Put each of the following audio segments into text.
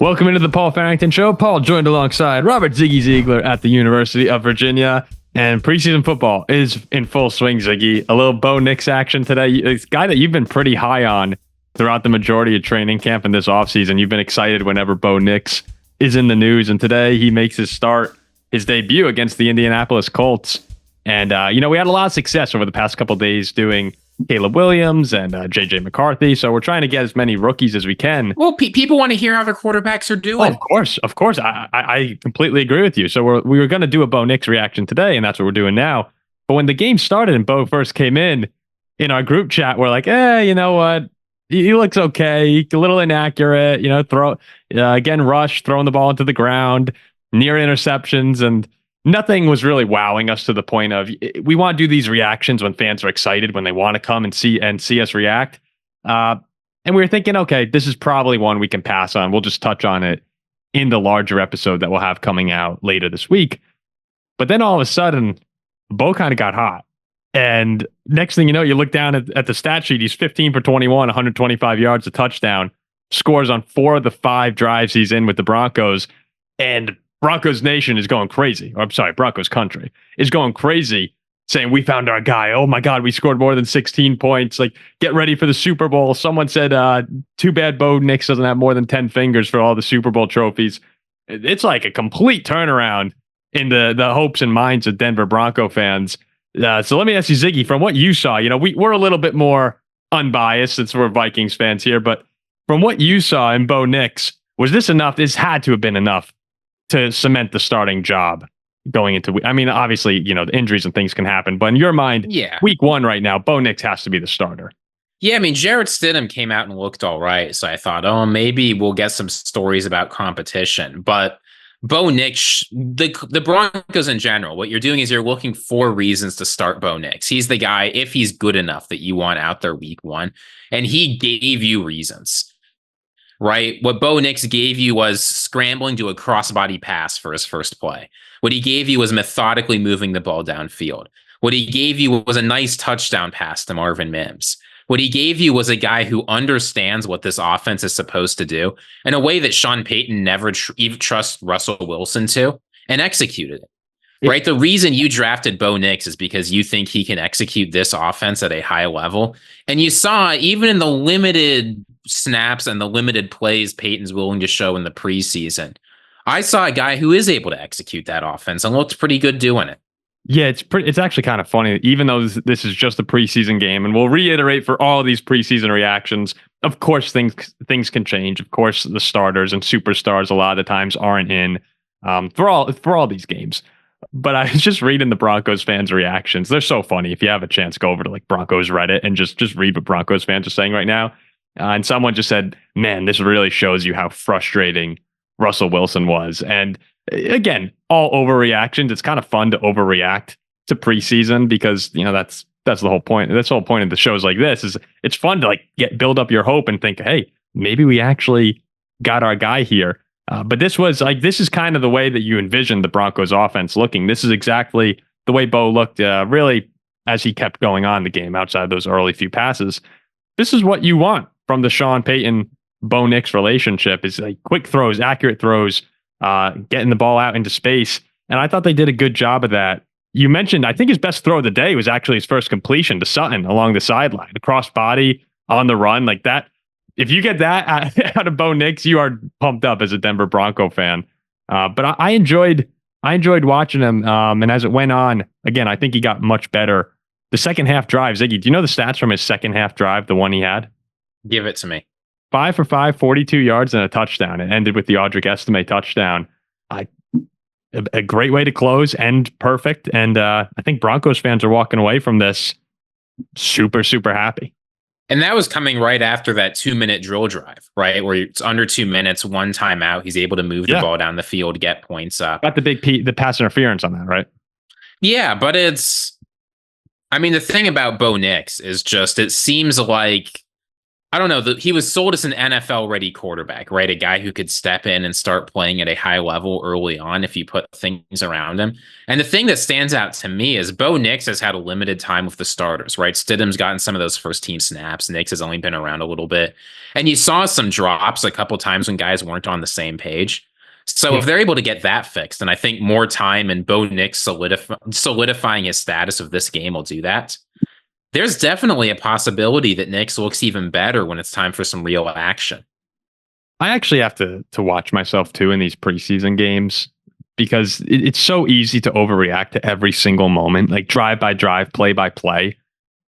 Welcome into the Paul Farrington Show. Paul joined alongside Robert Ziggy Ziegler at the University of Virginia. And preseason football is in full swing, Ziggy. A little Bo Nix action today. It's a guy that you've been pretty high on throughout the majority of training camp in this offseason. You've been excited whenever Bo Nix is in the news. And today he makes his debut against the Indianapolis Colts. And, we had a lot of success over the past couple of days doing Caleb Williams and J.J. McCarthy. So we're trying to get as many rookies as we can. Well, people want to hear how their quarterbacks are doing. Oh, of course. I completely agree with you. So we were going to do a Bo Nix reaction today, and that's what we're doing now. But when the game started and Bo first came in our group chat, we're like, you know what? He looks okay. A little inaccurate, getting rushed, throwing the ball into the ground, near interceptions, and nothing was really wowing us to the point of we want to do these reactions when fans are excited, when they want to come and see us react. And we were thinking, okay, this is probably one we can pass on. We'll just touch on it in the larger episode that we'll have coming out later this week. But then all of a sudden, Bo kind of got hot. And next thing you know, you look down at the stat sheet, he's 15 for 21, 125 yards, a touchdown, scores on 4 of the 5 drives he's in with the Broncos. And Broncos Nation is going crazy. Or, I'm sorry, Broncos Country is going crazy, saying, we found our guy. Oh my God, we scored more than 16 points. Like, get ready for the Super Bowl. Someone said, too bad Bo Nix doesn't have more than 10 fingers for all the Super Bowl trophies. It's like a complete turnaround in the hopes and minds of Denver Bronco fans. So let me ask you, Ziggy, from what you saw, we're a little bit more unbiased since we're Vikings fans here, but from what you saw in Bo Nix, was this enough? This had to have been enough to cement the starting job going into, obviously, the injuries and things can happen, but in your mind, week 1 right now, Bo Nix has to be the starter. Yeah, Jarrett Stidham came out and looked all right. So I thought, maybe we'll get some stories about competition. But Bo Nix, the Broncos in general, what you're doing is you're looking for reasons to start Bo Nix. He's the guy, if he's good enough, that you want out there week 1. And he gave you reasons. Right? What Bo Nix gave you was scrambling to a crossbody pass for his first play. What he gave you was methodically moving the ball downfield. What he gave you was a nice touchdown pass to Marvin Mims. What he gave you was a guy who understands what this offense is supposed to do in a way that Sean Payton never even trusts Russell Wilson to, and executed it. Right? The reason you drafted Bo Nix is because you think he can execute this offense at a high level. And you saw, even in the limited snaps and the limited plays Peyton's willing to show in the preseason, I saw a guy who is able to execute that offense and looks pretty good doing it. Yeah, it's actually kind of funny, even though this is just a preseason game, and we'll reiterate for all of these preseason reactions, of course, things can change. Of course, the starters and superstars a lot of the times aren't in for all these games. But I was just reading the Broncos fans' reactions. They're so funny. If you have a chance, go over to like Broncos Reddit and just read what Broncos fans are saying right now. And someone just said, man, this really shows you how frustrating Russell Wilson was. And again, all overreactions. It's kind of fun to overreact to preseason because, that's the whole point. That's the whole point of the shows like this is it's fun to build up your hope and think, hey, maybe we actually got our guy here. But this is kind of the way that you envisioned the Broncos offense looking. This is exactly the way Bo looked, really, as he kept going on the game outside of those early few passes. This is what you want from the Sean Payton-Bo Nix relationship is quick throws, accurate throws, getting the ball out into space. And I thought they did a good job of that. You mentioned, I think his best throw of the day was actually his first completion to Sutton along the sideline, the cross body on the run like that. If you get that out of Bo Nix, you are pumped up as a Denver Bronco fan. But I enjoyed watching him. And as it went on, again, I think he got much better. The second half drive, Ziggy, do you know the stats from his second half drive, the one he had? Give it to me. 5 for 5, 42 yards and a touchdown. It ended with the Audric Estime touchdown. A great way to close, end perfect. And I think Broncos fans are walking away from this super, super happy. And that was coming right after that 2-minute drill drive, right? Where it's under 2 minutes, one timeout. He's able to move the ball down the field, get points up. Got the pass interference on that, right? Yeah, but the thing about Bo Nix is just, it seems like I don't know. He was sold as an NFL-ready quarterback, right? A guy who could step in and start playing at a high level early on if you put things around him. And the thing that stands out to me is Bo Nix has had a limited time with the starters, right? Stidham's gotten some of those first-team snaps. Nix has only been around a little bit. And you saw some drops a couple times when guys weren't on the same page. So if they're able to get that fixed, and I think more time and Bo Nix solidifying his status of this game will do that, there's definitely a possibility that Nix looks even better when it's time for some real action. I actually have to watch myself too in these preseason games because it's so easy to overreact to every single moment, like drive by drive, play by play.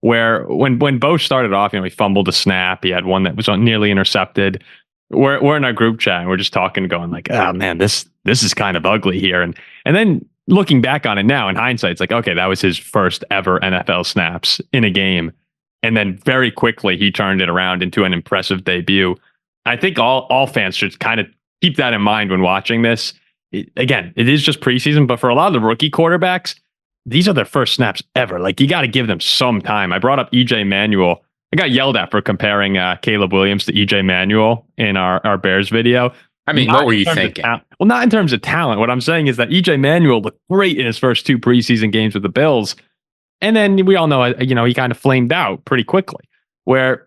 Where when Bo started off, he fumbled a snap. He had one that was nearly intercepted. We're in our group chat and we're just talking, going like, oh man, this is kind of ugly here. And then looking back on it now in hindsight, it's like, okay, that was his first ever NFL snaps in a game. And then very quickly he turned it around into an impressive debut. I think all fans should kind of keep that in mind when watching this. Again, it is just preseason, but for a lot of the rookie quarterbacks, these are their first snaps ever. Like, you got to give them some time. I brought up EJ Manuel. I got yelled at for comparing Caleb Williams to EJ Manuel in our Bears video. I mean, what were you thinking? Well, not in terms of talent. What I'm saying is that EJ Manuel looked great in his first 2 preseason games with the Bills. And then we all know, he kind of flamed out pretty quickly. Where,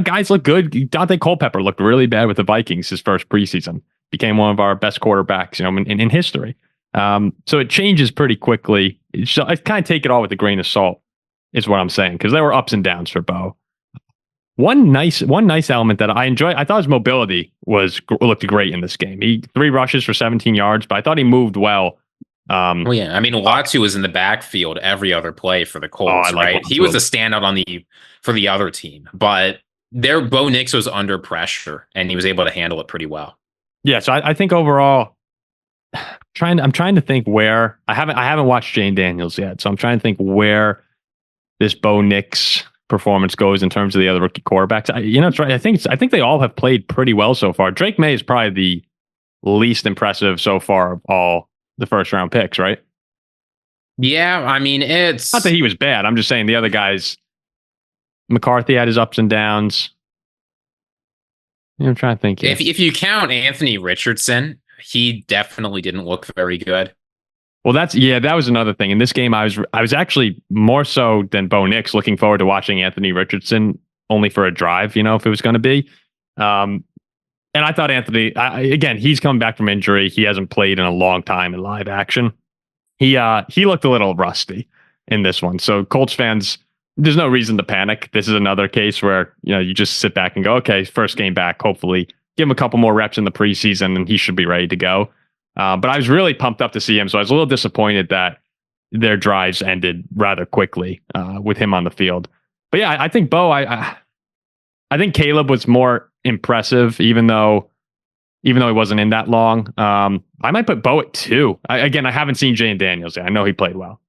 guys look good. Dante Culpepper looked really bad with the Vikings his first preseason. Became one of our best quarterbacks, in history. So it changes pretty quickly. So I kind of take it all with a grain of salt, is what I'm saying, because there were ups and downs for Bo. One nice element that I enjoyed, I thought his mobility looked great in this game. He 3 rushes for 17 yards, but I thought he moved well. Well, yeah, I mean, Latu was in the backfield every other play for the Colts, right? He was a standout for the other team, but Bo Nix was under pressure and he was able to handle it pretty well. Yeah, so I think overall, I'm trying to think where I haven't watched Jane Daniels yet, so I'm trying to think where this Bo Nix performance goes in terms of the other rookie quarterbacks. It's right. I think they all have played pretty well so far. Drake May is probably the least impressive so far of all the first round picks, right? Yeah, I mean, it's not that he was bad. I'm just saying the other guys. McCarthy had his ups and downs. I'm trying to think. If you count Anthony Richardson, he definitely didn't look very good. Well, that was another thing. In this game, I was actually more so than Bo Nix looking forward to watching Anthony Richardson only for a drive, if it was going to be. And I thought Anthony, again, he's come back from injury. He hasn't played in a long time in live action. He looked a little rusty in this one. So Colts fans, there's no reason to panic. This is another case where, you just sit back and go, okay, first game back, hopefully give him a couple more reps in the preseason and he should be ready to go. But I was really pumped up to see him. So I was a little disappointed that their drives ended rather quickly with him on the field. But yeah, I think Bo, I think Caleb was more impressive, even though he wasn't in that long. I might put Bo at 2. I haven't seen Jane Daniels yet. I know he played well.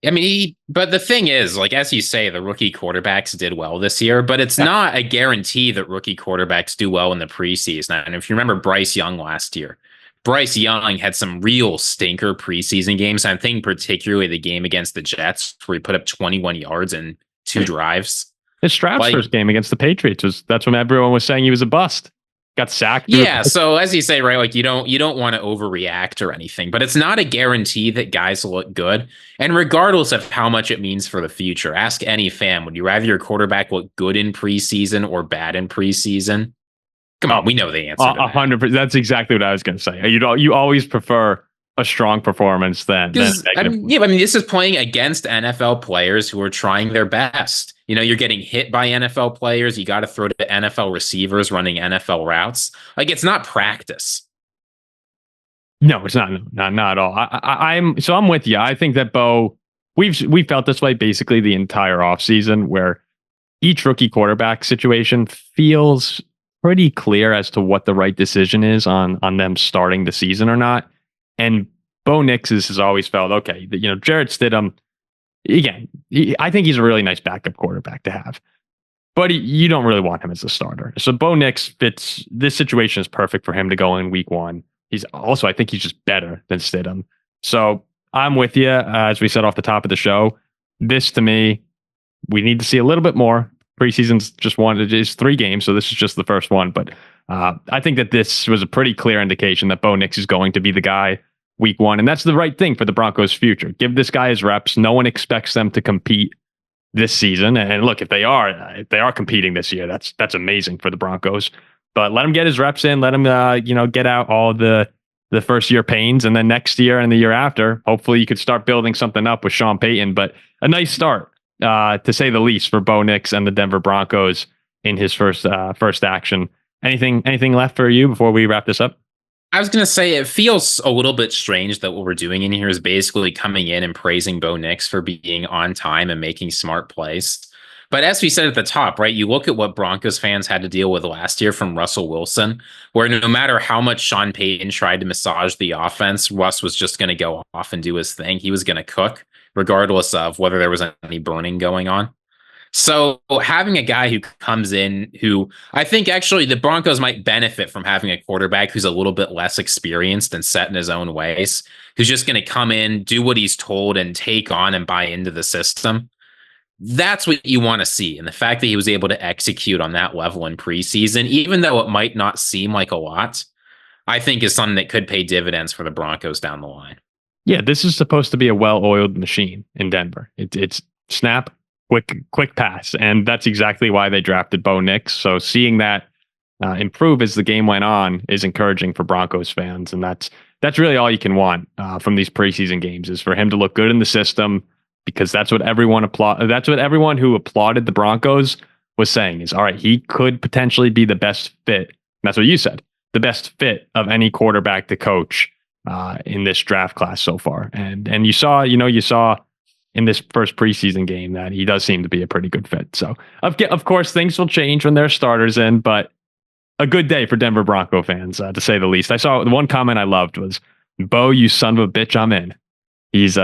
I mean, but the thing is, like, as you say, the rookie quarterbacks did well this year, but it's not a guarantee that rookie quarterbacks do well in the preseason. And if you remember Bryce Young last year, Bryce Young had some real stinker preseason games. I'm thinking particularly the game against the Jets, where he put up 21 yards in 2 drives. His Stroud's first game against the Patriots that's when everyone was saying he was a bust. Got sacked. Yeah, so as you say, right, like you don't want to overreact or anything, but it's not a guarantee that guys look good. And regardless of how much it means for the future, ask any fan, would you rather your quarterback look good in preseason or bad in preseason? Come on, we know the answer. 100%. That's exactly what I was going to say. You always prefer a strong performance than this is playing against NFL players who are trying their best. You're getting hit by NFL players. You got to throw to NFL receivers running NFL routes. Like, it's not practice. No, it's not at all. I'm with you. I think that Bo, we felt this way basically the entire offseason, where each rookie quarterback situation feels pretty clear as to what the right decision is on them starting the season or not. And Bo Nix has always felt, okay, Jarrett Stidham, again, I think he's a really nice backup quarterback to have, but you don't really want him as a starter. So Bo Nix fits, this situation is perfect for him to go in week 1. I think he's just better than Stidham. So I'm with you. As we said off the top of the show, this to me, we need to see a little bit more preseason's just one, it's 3 games, so this is just the first one. But I think that this was a pretty clear indication that Bo Nix is going to be the guy week 1, and that's the right thing for the Broncos' future. Give this guy his reps. No one expects them to compete this season, and look, if they are competing this year, that's amazing for the Broncos. But let him get his reps in. Let him get out all the first year pains, and then next year and the year after, hopefully you could start building something up with Sean Payton. But a nice start, to say the least, for Bo Nix and the Denver Broncos in his first action. Anything left for you before we wrap this up? I was going to say, it feels a little bit strange that what we're doing in here is basically coming in and praising Bo Nix for being on time and making smart plays. But as we said at the top, right, you look at what Broncos fans had to deal with last year from Russell Wilson, where no matter how much Sean Payton tried to massage the offense, Russ was just going to go off and do his thing. He was going to cook, regardless of whether there was any burning going on. So having a guy who comes in, who I think actually the Broncos might benefit from having a quarterback who's a little bit less experienced and set in his own ways, who's just going to come in, do what he's told, and take on and buy into the system. That's what you want to see. And the fact that he was able to execute on that level in preseason, even though it might not seem like a lot, I think is something that could pay dividends for the Broncos down the line. Yeah, this is supposed to be a well-oiled machine in Denver. It's snap, quick pass, and that's exactly why they drafted Bo Nix. So seeing that improve as the game went on is encouraging for Broncos fans, and that's really all you can want from these preseason games, is for him to look good in the system, because that's what everyone who applauded the Broncos was saying is, all right, he could potentially be the best fit. And that's what you said, the best fit of any quarterback to coach in this draft class so far. And you saw in this first preseason game that he does seem to be a pretty good fit. So of course things will change when there are starters in, but a good day for Denver Bronco fans, to say the least. I saw the one comment I loved was, "Bo, you son of a bitch, I'm in." He's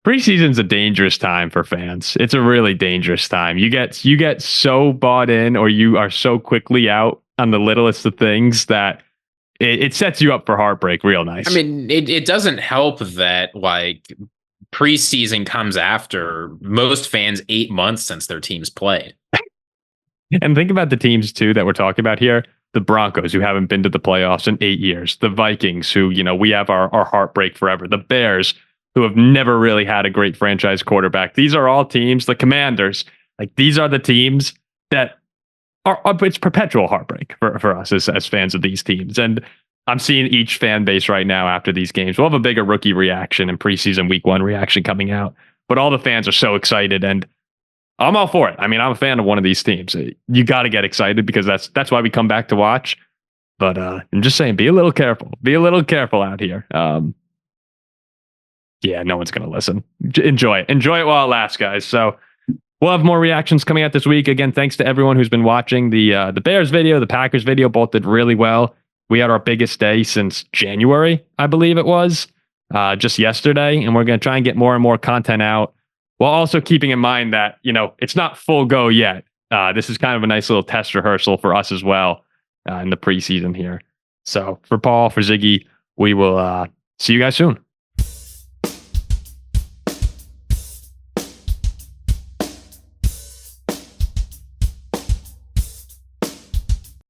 preseason's a dangerous time for fans. It's a really dangerous time. You get so bought in, or you are so quickly out on the littlest of things, that it sets you up for heartbreak real nice. I mean, it doesn't help that like preseason comes after most fans 8 months since their teams played. And think about the teams too that we're talking about here. The Broncos, who haven't been to the playoffs in 8 years. The Vikings, who, we have our heartbreak forever. The Bears, who have never really had a great franchise quarterback. These are all teams, the Commanders, like these are the teams that are, it's perpetual heartbreak for us as fans of these teams. And I'm seeing each fan base right now after these games. We'll have a bigger rookie reaction and preseason week 1 reaction coming out, but all the fans are so excited, and I'm all for it. I mean, I'm a fan of one of these teams. You got to get excited, because that's why we come back to watch. But I'm just saying, be a little careful. Be a little careful out here. Yeah, no one's going to listen. Enjoy it. Enjoy it while it lasts, guys. So we'll have more reactions coming out this week. Again, thanks to everyone who's been watching the Bears video, the Packers video. Both did really well. We had our biggest day since January, I believe it was, just yesterday. And we're going to try and get more and more content out, while also keeping in mind that, it's not full go yet. This is kind of a nice little test rehearsal for us as well in the preseason here. So for Paul, for Ziggy, we will see you guys soon.